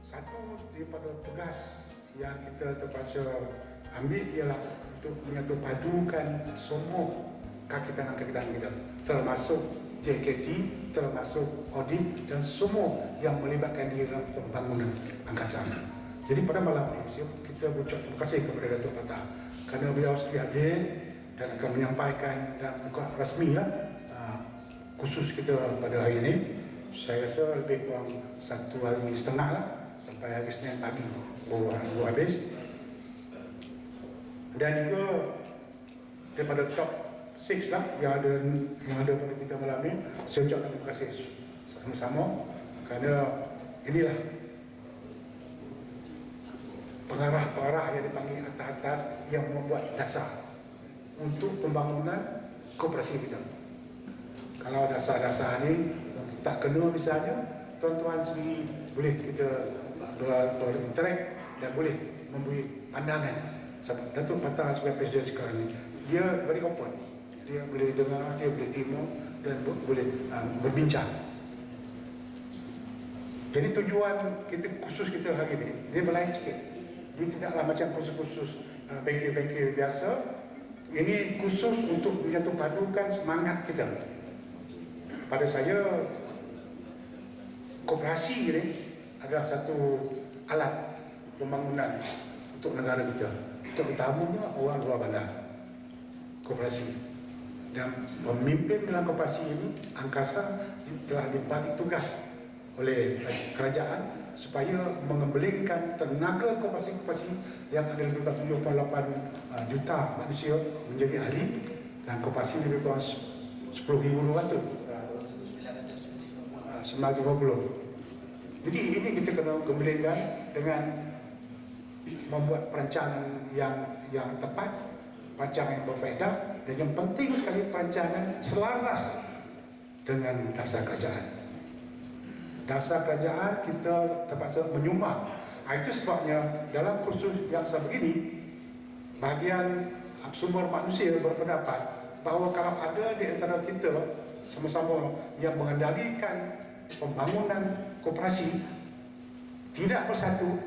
satu daripada tugas yang kita terpaksa ambil ialah untuk menyatu padukan semua kaki tangan kita, termasuk JKT, termasuk audit dan semua yang melibatkan diri dalam pembangunan angkasa. Jadi pada malam ini kita berucap terima kasih kepada Datuk Patah kerana beliau sedia hadir dan akan menyampaikan dalam muka rasmi khusus kita pada hari ini. Saya rasa lebih kurang 1 hari setengah lah, sampai hari Senin pagi baru habis. Dan juga daripada top 6 lah yang ada pada kita malam ini, saya ucapkan terima kasih sama-sama kerana inilah pengarah-pengarah yang dipanggil atas-atas yang membuat dasar untuk pembangunan koperasi kita. Kalau dasar-dasar ini tak kena misalnya, tuan-tuan sendiri boleh kita berinteract dan boleh memberi pandangan. Sebab Datuk Patah sebagai Presiden sekarang ni, dia very open, dia boleh dengar, dia boleh terima dan boleh berbincang. Jadi tujuan kita khusus kita hari ini, dia berlain sikit. Dia tidaklah macam khusus-khusus bengkel-bengkel biasa. Ini khusus untuk menyatu padukan semangat kita. Pada saya, koperasi ini adalah satu alat pembangunan untuk negara kita, terutamanya orang luar bandar. Koperasi dan pemimpin dalam koperasi ini, angkasa, telah dibagi tugas oleh kerajaan supaya mengembalikan tenaga koperasi-koperasi yang ada lebih kurang 78 juta manusia menjadi ahli, dan koperasi lebih kurang 10,200 950. Jadi ini kita kena kembalikan dengan membuat perancangan yang tepat, perancangan yang berfaedah, dan yang penting sekali perancangan selaras dengan dasar kerajaan. Dasar kerajaan kita terpaksa menyumbang. Itu sebabnya dalam kursus yang sebegini, bahagian sumber manusia berpendapat bahawa kalau ada di antara kita sama-sama yang mengendalikan pembangunan koperasi tidak bersatu,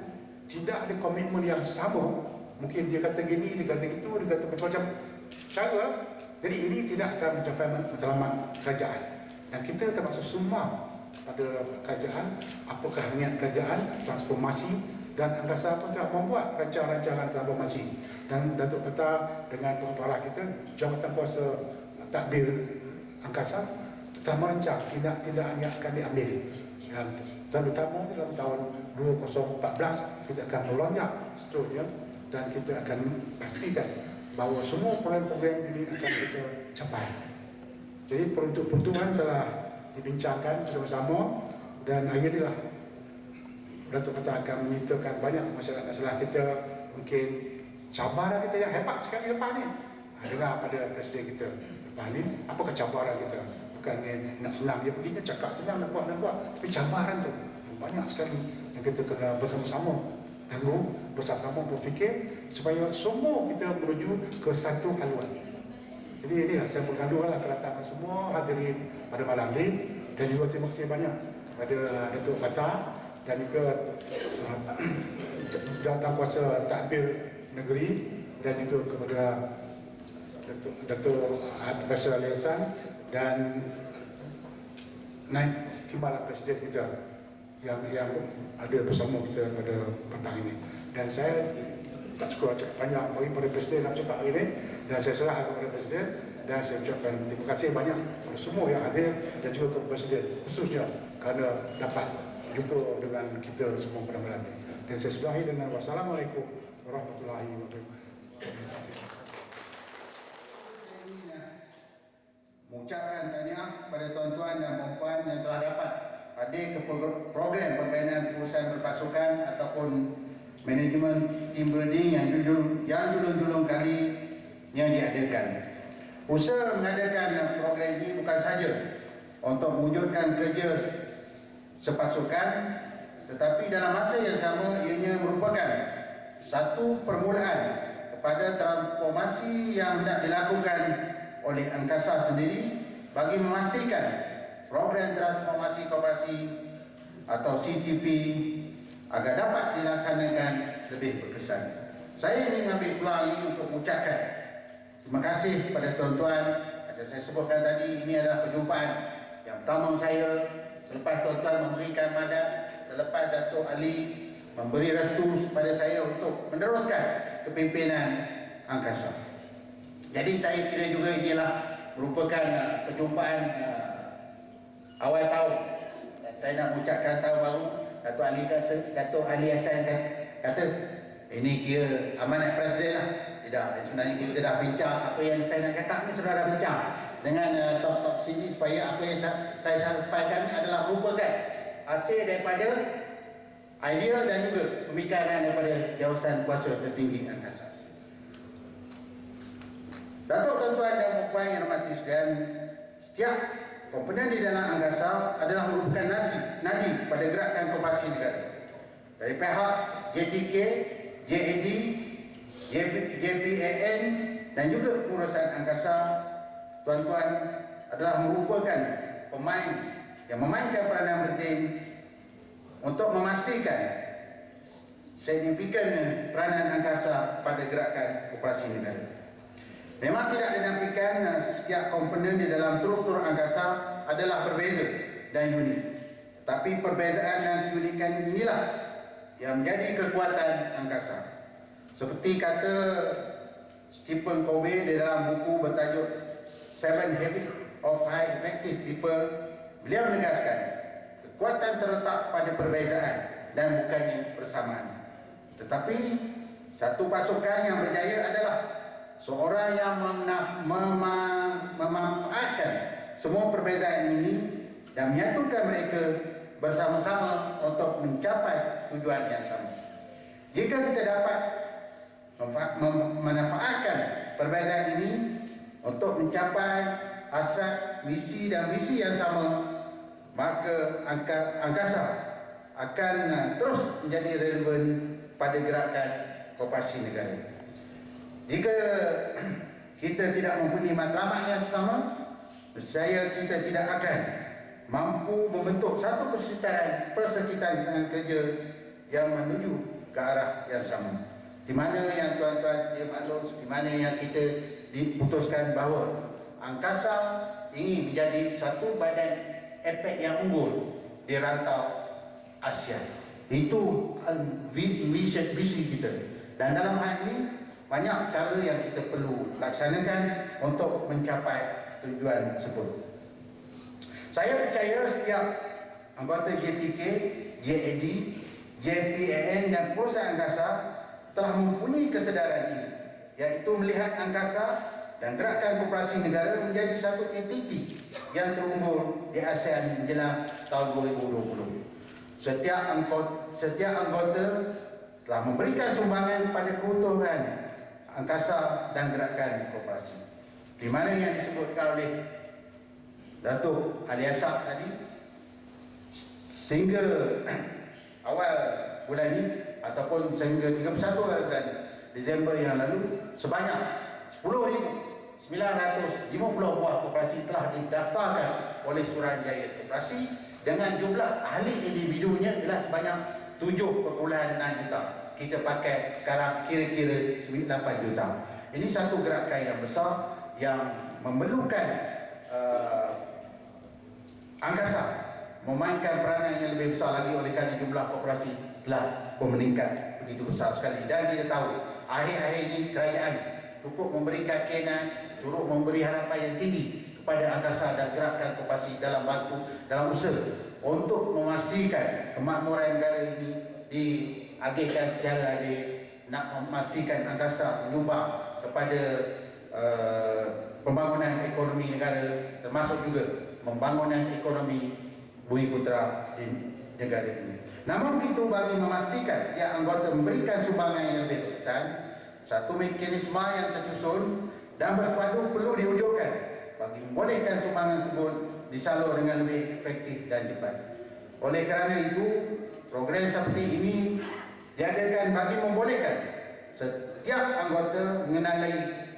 tidak ada komitmen yang sama, mungkin dia kata gini, dia kata gitu, dia kata macam-macam cara, jadi ini tidak akan mencapai matlamat kerajaan. Dan kita terpaksa sumbang pada kerajaan, apakah niat kerajaan transformasi, dan angkasa pun telah membuat rancangan-rancangan transformasi. Dan Datuk Patah dengan pengarah kita, Jabatan Kuasa Tadbir Angkasa, telah merancang tindak-tindak yang akan diambil. Terutama dalam tahun 2014 kita akan melonjak seterusnya, dan kita akan pastikan bahawa semua program-program ini akan kita capai. Jadi peruntukan telah dibincangkan bersama-sama, dan hari inilah Datuk Patah akan menyertakan banyak masalah-masalah kita, mungkin cabaran kita yang hebat sekali lepas ni. Dengar pada Presiden kita lepas ni, apakah cabaran kita? Bukan nak senang dia pergi, dia cakap senang nak buat, tapi cabaran tu banyak sekali yang kita kena bersama-sama tangguh, bersama-sama berfikir supaya semua kita menuju ke satu haluan. Jadi inilah saya bergaduhlah kedatangan semua hadirin pada malam ini, dan juga terima kasih banyak kepada Datuk Patah dan juga Jabatan Kuasa Tadbir Negeri, dan juga kepada Datuk Faisal Ali Hassan dan Naib Timbalan Presiden kita yang ada bersama kita pada petang ini. Dan saya tak suka cakap panjang bagi pada Presiden nak cakap hari ini, dan saya serah kepada Presiden, dan saya ucapkan terima kasih banyak kepada semua yang hadir, dan juga kepada Presiden khususnya kerana dapat jumpa dengan kita semua pada malam ini. Dan saya sudahi dengan wassalamualaikum warahmatullahi wabarakatuh. Mengucapkan tahniah kepada tuan-tuan dan puan-puan yang telah dapat hadir ke program pembinaan perusahaan berpasukan ataupun manajemen team building yang julung-julung kali yang diadakan. Usaha mengadakan program ini bukan sahaja untuk mewujudkan kerja sepasukan, tetapi dalam masa yang sama ianya merupakan satu permulaan kepada transformasi yang hendak dilakukan oleh angkasa sendiri bagi memastikan program transformasi koperasi atau CTP agar dapat dilaksanakan lebih berkesan. Saya ingin mengambil peluang ini untuk mengucapkan terima kasih kepada tuan-tuan. Ada saya sebutkan tadi, ini adalah perjumpaan yang pertama saya selepas tuan-tuan memberikan mandat, selepas Datuk Ali memberi restu kepada saya untuk meneruskan kepimpinan Angkasa. Jadi saya kira juga inilah merupakan perjumpaan awal tahun. Dan saya nak mengucapkan tahun baru. Datuk Ali Hassan kata ini kira amanat Presiden lah. Tidak, sebenarnya kita dah bincang apa yang saya nak cakap ni, sudah dah bincang dengan top-top sini, supaya apa yang saya sampaikan ni adalah merupakan hasil daripada idea dan juga pemikiran daripada jawatan kuasa tertinggi Angkasa. Datuk, tuan-tuan dan puan yang hormati sekalian, setiap komponen di dalam Angkasa adalah merupakan nadi pada gerakan koperasi negara. Dari pihak JTK, JAD, JPAN dan juga pengurusan Angkasa, tuan-tuan adalah merupakan pemain yang memainkan peranan penting untuk memastikan signifikan peranan Angkasa pada gerakan koperasi negara. Memang tidak dinafikan setiap komponen di dalam struktur Angkasa adalah berbeza dan unik. Tapi perbezaan dan keunikan inilah yang menjadi kekuatan Angkasa. Seperti kata Stephen Covey di dalam buku bertajuk 7 Habits of High Effective People, beliau menegaskan kekuatan terletak pada perbezaan dan bukannya persamaan. Tetapi satu pasukan yang berjaya adalah seorang yang memanfaatkan semua perbezaan ini dan menyatukan mereka bersama-sama untuk mencapai tujuan yang sama. Jika kita dapat memanfaatkan perbezaan ini untuk mencapai hasrat, misi dan visi yang sama, maka Angkasa akan terus menjadi relevan pada gerakan koperasi negara. Jika kita tidak mempunyai matlamat yang sama, percaya kita tidak akan mampu membentuk satu persekitaran kerja yang menuju ke arah yang sama. Di mana yang tuan-tuan dia maklum, di mana yang kita diputuskan bahawa Angkasa ingin menjadi satu badan APEC yang unggul di rantau Asia. Itu visi kita. Dan dalam hal ini banyak perkara yang kita perlu laksanakan untuk mencapai tujuan tersebut. Saya percaya setiap anggota JTK, JAD, JPAN dan perusahaan Angkasa telah mempunyai kesedaran ini, iaitu melihat Angkasa dan gerakan koperasi negara menjadi satu entiti yang terunggul di ASEAN menjelang tahun 2020. Setiap anggota telah memberikan sumbangan pada keutuhan Angkasa dan gerakan koperasi, di mana yang disebutkan oleh Datuk Ali Asap tadi, sehingga awal bulan ini ataupun sehingga 31 bulan Disember yang lalu, sebanyak 10,950 buah koperasi telah didaftarkan oleh Suruhanjaya Koperasi dengan jumlah ahli individunya ialah sebanyak 7.6 juta. Kita pakai sekarang kira-kira 8 juta. Ini satu gerakan yang besar yang memerlukan Angkasa memainkan peranan yang lebih besar lagi, oleh kerana jumlah koperasi telah meningkat begitu besar sekali. Dan kita tahu akhir-akhir ini kerajaan cukup memberikan kenan, turut memberi harapan yang tinggi kepada Angkasa dan gerakan koperasi dalam usaha untuk memastikan kemakmuran negara ini diagihkan secara adil, nak memastikan Angkasa menyumbang kepada pembangunan ekonomi negara, termasuk juga pembangunan ekonomi Bumiputera di negara ini. Namun begitu, bagi memastikan setiap anggota memberikan sumbangan yang lebih berkesan, satu mekanisme yang tersusun dan bersepadu perlu diwujudkan bagi membolehkan sumbangan tersebut disalur dengan lebih efektif dan cepat. Oleh kerana itu, program seperti ini diadakan bagi membolehkan setiap anggota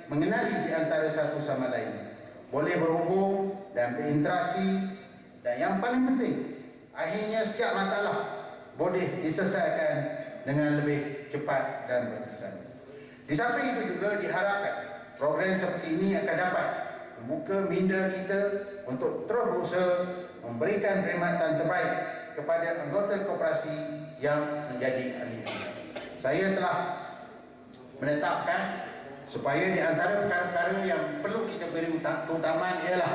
mengenali di antara satu sama lain, boleh berhubung dan berinteraksi, dan yang paling penting, akhirnya setiap masalah boleh diselesaikan dengan lebih cepat dan berkesan. Di samping itu juga diharapkan program seperti ini akan dapat membuka minda kita untuk terus berusaha memberikan perkhidmatan terbaik kepada anggota koperasi yang menjadi ahli. Saya telah menetapkan supaya di antara perkara-perkara yang perlu kita beri keutamaan ialah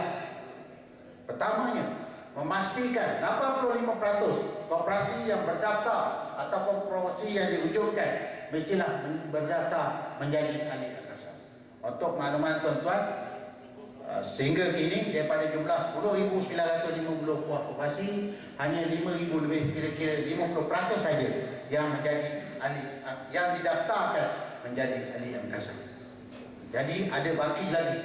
pertamanya, memastikan 85% koperasi yang berdaftar atau koperasi yang diwujudkan mestilah berdaftar menjadi ahli angkasa. Untuk makluman tuan-tuan, sehingga kini daripada jumlah 10,950 buah koperasi, hanya 5,000 lebih, kira-kira 50% saja yang menjadi ahli, yang didaftarkan menjadi ahli angkasa. Jadi ada baki lagi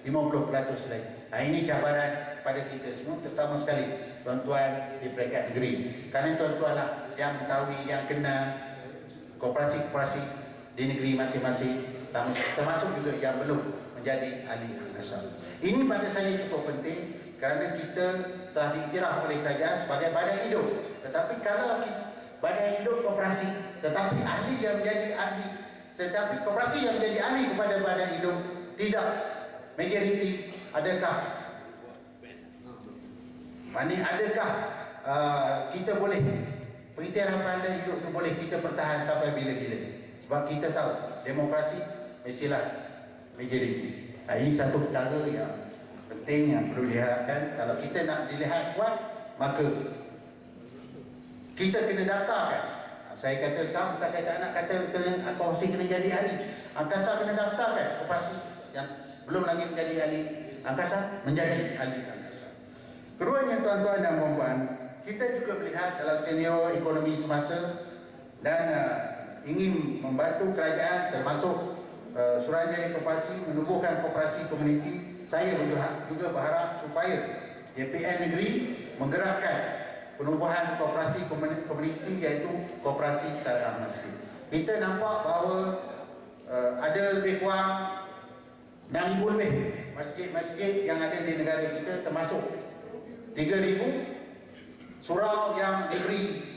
50% lagi. Ini cabaran pada kita semua, terutama sekali tuan-tuan di peringkat negeri. Kerana tuan-tuan lah yang mengetahui, yang kenal koperasi-koperasi di negeri masing-masing, termasuk juga yang belum menjadi ahli angkasa. Ini pada saya cukup penting kerana kita telah diiktiraf oleh kerajaan sebagai badan hidup. Tetapi kalau badan hidup koperasi, tetapi ahli yang menjadi ahli, tetapi koperasi yang menjadi ahli kepada badan hidup tidak majoriti, adakah kita boleh pengiktirafan badan hidup itu boleh kita pertahan sampai bila-bila? Sebab kita tahu demokrasi mestilah majoriti. Ini satu perkara yang penting yang perlu diharapkan. Kalau kita nak dilihat kuat, maka kita kena daftarkan. Saya kata sekarang, bukan saya tak nak kata koperasi kena jadi ahli angkasa, kena daftarkan koperasi yang belum lagi menjadi ahli angkasa menjadi ahli angkasa. Keduanya tuan-tuan dan puan-puan, kita juga melihat dalam senior ekonomi semasa dan ingin membantu kerajaan termasuk Suruhanjaya Koperasi menubuhkan koperasi komuniti. Saya juga berharap supaya JPN negeri menggerakkan penubuhan koperasi komuniti, iaitu koperasi tarikh masjid. Kita nampak bahawa ada lebih kurang 6,000 lebih masjid-masjid yang ada di negara kita, termasuk 3,000 surau yang diberi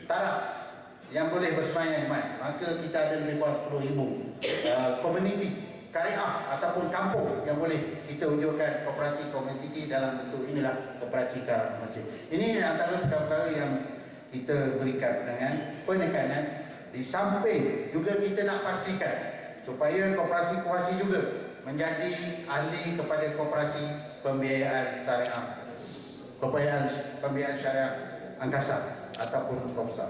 taraf yang boleh bersemayam Jumaat. Maka kita ada lebih kurang 10,000 komuniti karyah ataupun kampung yang boleh kita wujudkan koperasi komuniti dalam bentuk inilah koperasi tarikh masjid. Ini antara perkara-perkara yang kita berikan penekanan. Di samping juga kita nak pastikan supaya koperasi-koperasi juga menjadi ahli kepada koperasi pembiayaan syariah, pembiayaan syariah angkasa ataupun KOPSA.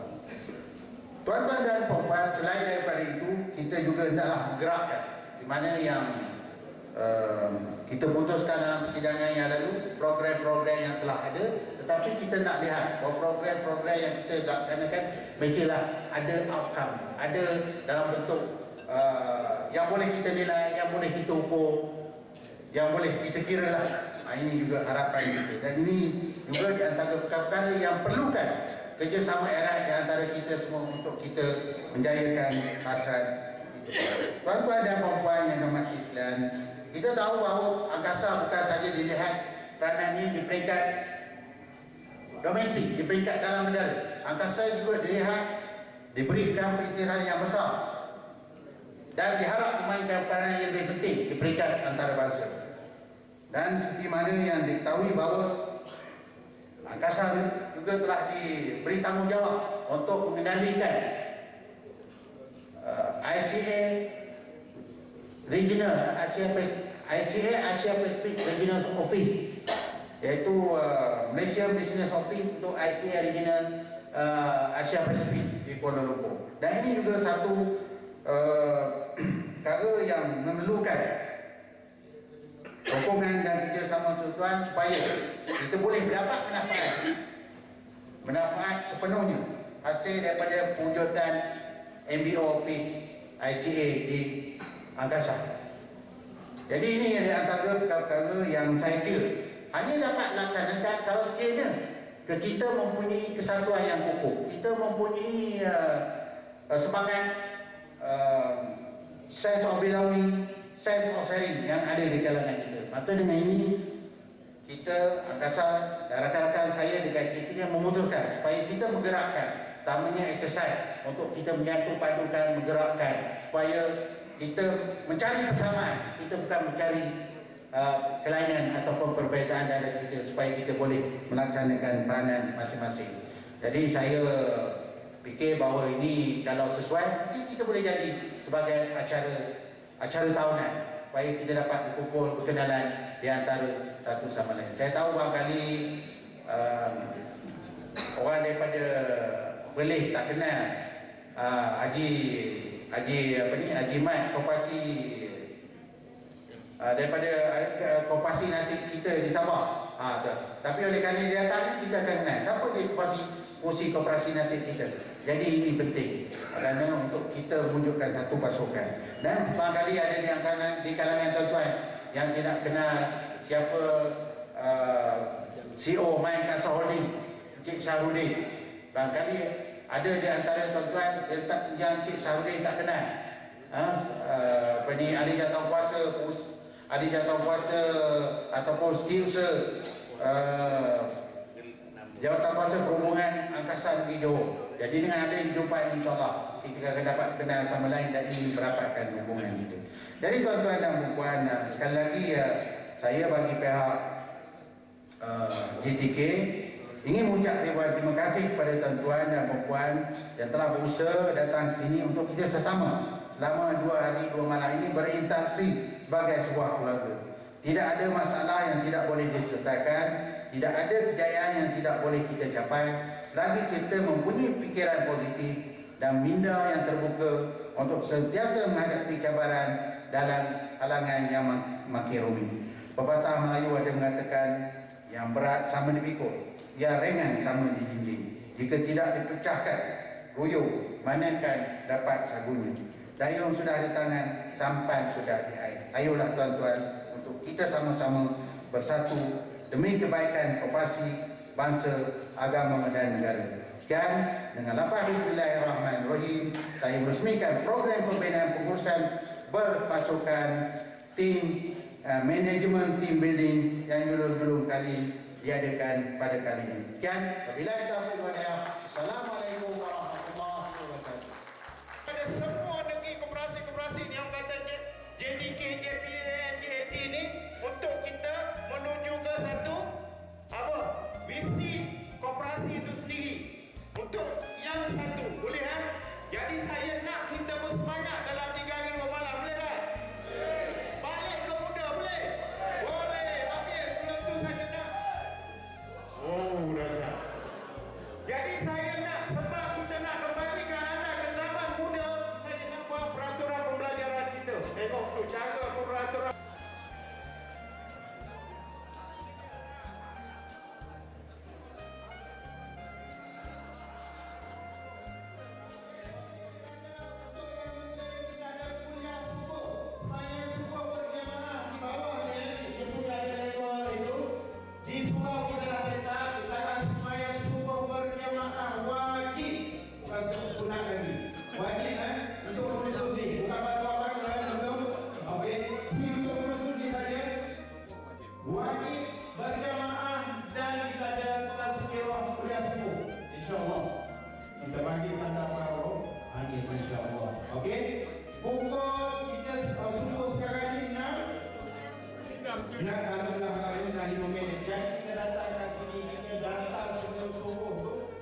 Tuan-tuan dan puan-puan, selain daripada itu, kita juga hendaklah menggerakkan di mana yang kita putuskan dalam persidangan yang lalu, program-program yang telah ada, tetapi kita nak lihat bahawa program-program yang kita laksanakan mestilah ada outcome, ada dalam bentuk yang boleh kita nilai, yang boleh kita ukur, yang boleh kita kira lah. Ini juga harapan kita, dan ini juga di antara perkara-perkara yang perlukan kerjasama erat di antara kita semua untuk kita menjayakan hasrat itu. Tuan-tuan dan puan-puan yang dirahmati sekalian, kita tahu bahawa angkasa bukan saja dilihat peranannya di peringkat domestik, di peringkat dalam negara. Angkasa juga dilihat diberikan penyerahan yang besar dan diharap memainkan peranan yang lebih penting di peringkat antarabangsa. Dan seperti mana yang diketahui bahawa angkasa juga telah diberi tanggungjawab untuk mengendalikan ICA Regional Asia Pacific Regional Office, iaitu Malaysia Business Office untuk ICA Regional Asia Pacific di Kuala Lumpur. Dan ini juga satu perkara yang memerlukan sokongan dan kerjasama tuan supaya kita boleh mendapat manfaat sepenuhnya hasil daripada pewujudan MBO Office ICA di angkasa. Jadi ini di antara perkara yang saya kira hanya dapat laksanakan kalau sekiranya kita mempunyai kesatuan yang kukuh, kita mempunyai semangat sense of belonging, sense of sharing yang ada di kalangan kita. Maka dengan ini kita angkasa dan rakan-rakan saya di KKT yang memutuskan supaya kita menggerakkan Utamanya exercise untuk kita menyatu padukan, menggerakkan supaya kita mencari persamaan, kita bukan mencari kelainan ataupun perbezaan dalam kita supaya kita boleh melaksanakan peranan masing-masing. Jadi saya fikir bahawa ini kalau sesuai, kita boleh jadi sebagai acara tahunan supaya kita dapat berkumpul, berkenalan di antara satu sama lain. Saya tahu barangkali orang daripada Perlis tak kenal Haji Mat Koperasi daripada koperasi nasib kita di Sabah. Tapi oleh kerana dia datang, kita akan kenal siapa dia fungsi koperasi nasib kita. Jadi ini penting kerana untuk kita wujudkan satu pasukan. Dan barangkali ada di kalangan tuan-tuan yang tidak kenal siapa CEO Main Kasa Holding, Encik Syahrudin. Barangkali ada di antara tuan-tuan yang Encik Syahrudin tak kenal. Ahli jawatankuasa ataupun setiausaha jawatankuasa perhubungan angkasa negeri Johor. Jadi dengan ada jumpa ini, insyaAllah kita akan dapat kenal sama lain dan ingin merapatkan hubungan kita. Jadi tuan-tuan dan puan, sekali lagi saya bagi pihak GTK ingin mengucap ribuan terima kasih kepada tuan-tuan dan puan yang telah berusaha datang ke sini untuk kita sesama selama 2 hari 2 malam ini berinteraksi sebagai sebuah keluarga. Tidak ada masalah yang tidak boleh diselesaikan, tidak ada kejayaan yang tidak boleh kita capai selagi kita mempunyai fikiran positif dan minda yang terbuka untuk sentiasa menghadapi cabaran dalam halangan yang makin rumit. Pepatah Melayu ada mengatakan, yang berat sama dipikul, yang ringan sama dijinjing. Jika tidak dipecahkan, ruyuh manakah dapat sagunya. Dayung sudah di tangan, sampan sudah di air. Ayolah tuan-tuan, untuk kita sama-sama bersatu demi kebaikan koperasi, bangsa, agama dan negara. Sekian, dengan lafaz Bismillahirrahmanirrahim, saya meresmikan program pembinaan pengurusan berpasukan tim manajemen team building yang julung-julung kali diadakan pada kali ini. Sekian, wabillahi taufiq wal hidayah. Assalamualaikum warahmatullahi wabarakatuh. Pada semua negeri koperasi-koperasi yang kata JDK, JPN, JAT ini untuk kita menuju ke satu visi koperasi itu sendiri. Untuk yang satu, boleh kan? Jadi saya nak kita bersemangat dalam 3 hari 2 malam, boleh kan? Balik ke muda, boleh? Boleh, okey, sebelum tu saya nak. Oh, dahsyat. Jadi saya nak, sebab kita nak kembalikan anda ke zaman muda, saya nak buat peraturan pembelajaran kita. Tengok tu, cara peraturan. Kita bagi tanda parau hari insya-Allah. Okey. Pukul kita subuh sekarang ni 6. Alhamdulillah hari ini 5 minit. Jadi kita datang ke sini, kita datang sebelum subuh tu.